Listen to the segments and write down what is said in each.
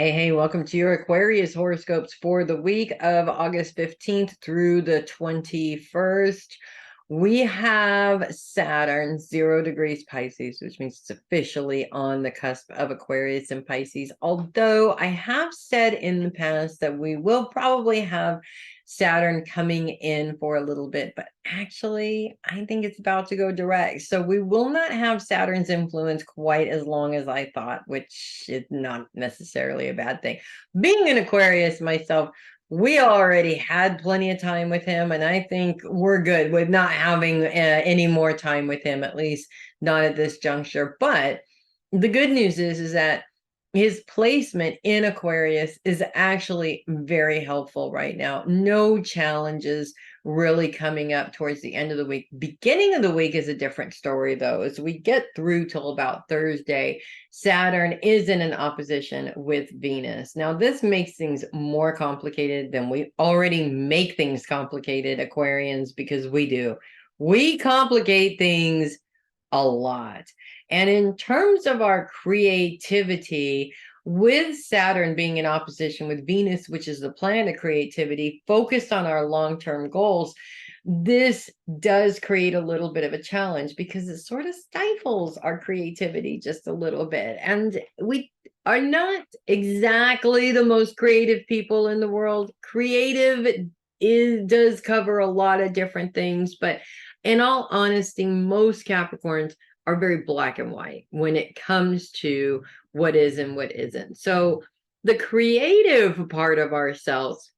Hey, welcome to your Aquarius horoscopes for the week of August 15th through the 21st. We have Saturn, 0 degrees Pisces, which means it's officially on the cusp of Aquarius and Pisces. Although I have said in the past that we will probably have Saturn coming in for a little bit, but actually, I think it's about to go direct. So we will not have Saturn's influence quite as long as I thought, which is not necessarily a bad thing. Being an Aquarius myself, we already had plenty of time with him, and I think we're good with not having any more time with him, at least not at this juncture. But the good news is that his placement in Aquarius is actually very helpful right now. No challenges really coming up towards the end of the week. Beginning of the week is a different story, though. As we get through till about Thursday, Saturn is in an opposition with Venus. Now, this makes things more complicated than we already make things complicated, Aquarians, because we do. We complicate things a lot. And in terms of our creativity, with Saturn being in opposition with Venus, which is the planet of creativity, focused on our long-term goals, this does create a little bit of a challenge because it sort of stifles our creativity just a little bit. And we are not exactly the most creative people in the world. Creative does cover a lot of different things, but in all honesty, most Capricorns are very black and white when it comes to what is and what isn't. So the creative part of ourselves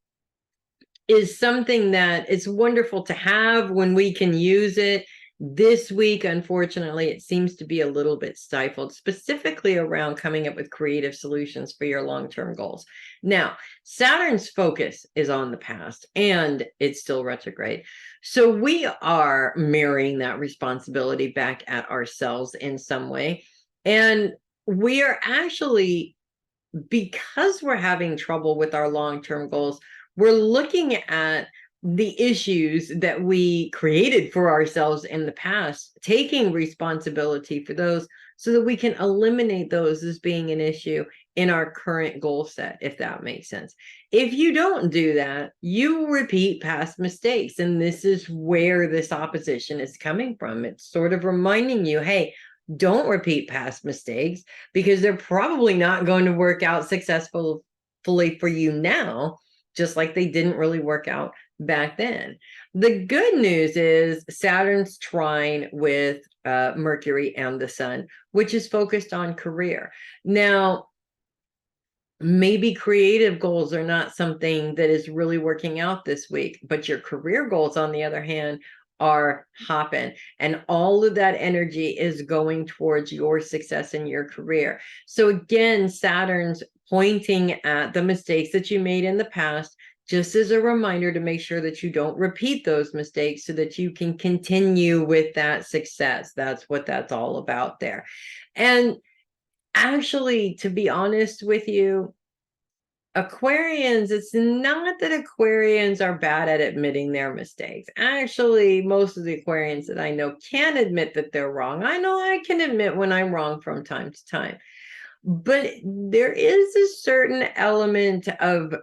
is something that it's wonderful to have when we can use it. This week, unfortunately, it seems to be a little bit stifled, specifically around coming up with creative solutions for your long-term goals. Now, Saturn's focus is on the past, and it's still retrograde. So we are mirroring that responsibility back at ourselves in some way. And we are actually, because we're having trouble with our long-term goals, we're looking at the issues that we created for ourselves in the past, taking responsibility for those so that we can eliminate those as being an issue in our current goal set, if that makes sense. If you don't do that, you repeat past mistakes. And this is where this opposition is coming from. It's sort of reminding you, hey, don't repeat past mistakes because they're probably not going to work out successfully for you now, just like they didn't really work out back then. The good news is Saturn's trine with Mercury and the Sun, which is focused on career. Now, maybe creative goals are not something that is really working out this week, but your career goals, on the other hand, are hopping, and all of that energy is going towards your success in your career. So again, Saturn's pointing at the mistakes that you made in the past, just as a reminder to make sure that you don't repeat those mistakes so that you can continue with that success. That's what that's all about there. And actually, to be honest with you, Aquarians, it's not that Aquarians are bad at admitting their mistakes. Actually, most of the Aquarians that I know can admit that they're wrong. I know I can admit when I'm wrong from time to time. But there is a certain element of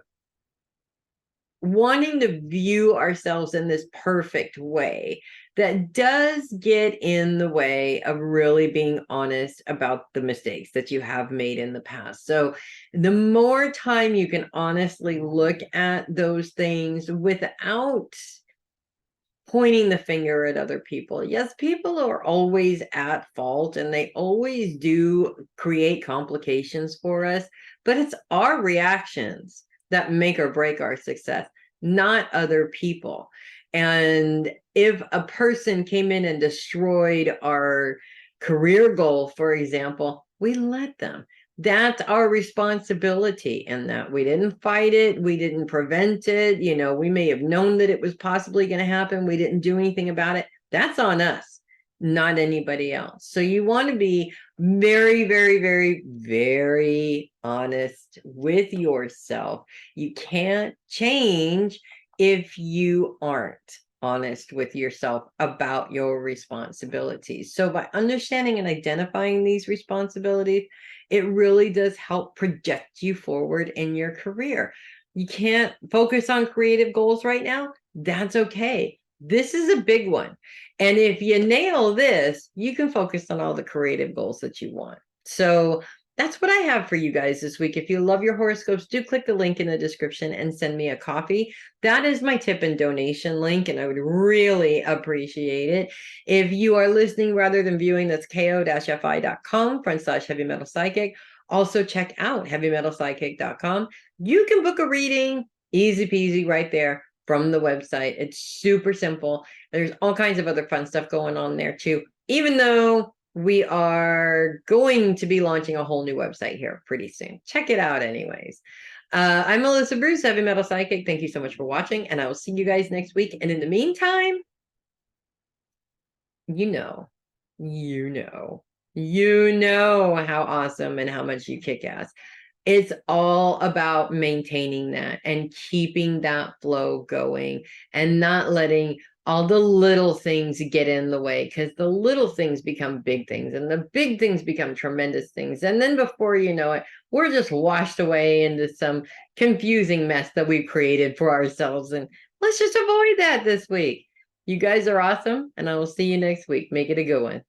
wanting to view ourselves in this perfect way that does get in the way of really being honest about the mistakes that you have made in the past. So the more time you can honestly look at those things without pointing the finger at other people. Yes, people are always at fault and they always do create complications for us, but it's our reactions that make or break our success, not other people. And if a person came in and destroyed our career goal, for example, we let them. That's our responsibility in that we didn't fight it. We didn't prevent it. You know, we may have known that it was possibly going to happen. We didn't do anything about it. That's on us, not anybody else. So you want to be very, very, very, very honest with yourself. You can't change if you aren't honest with yourself about your responsibilities. So by understanding and identifying these responsibilities, it really does help project you forward in your career. You can't focus on creative goals right now. That's okay. This is a big one. And if you nail this, you can focus on all the creative goals that you want. So that's what I have for you guys this week. If you love your horoscopes, do click the link in the description and send me a coffee. That is my tip and donation link, and I would really appreciate it. If you are listening rather than viewing, that's ko-fi.com/heavy metal psychic. Also check out heavymetalpsychic.com. You can book a reading, easy peasy right there from the website. It's super simple. There's all kinds of other fun stuff going on there too, even though we are going to be launching a whole new website here pretty soon. Check it out anyways. I'm Melissa Bruce, Heavy Metal Psychic. Thank you so much for watching, and I will see you guys next week. And in the meantime, you know how awesome and how much you kick ass. It's all about maintaining that and keeping that flow going and not letting all the little things get in the way, because the little things become big things and the big things become tremendous things. And then before you know it, we're just washed away into some confusing mess that we've created for ourselves. And let's just avoid that this week. You guys are awesome, and I will see you next week. Make it a good one.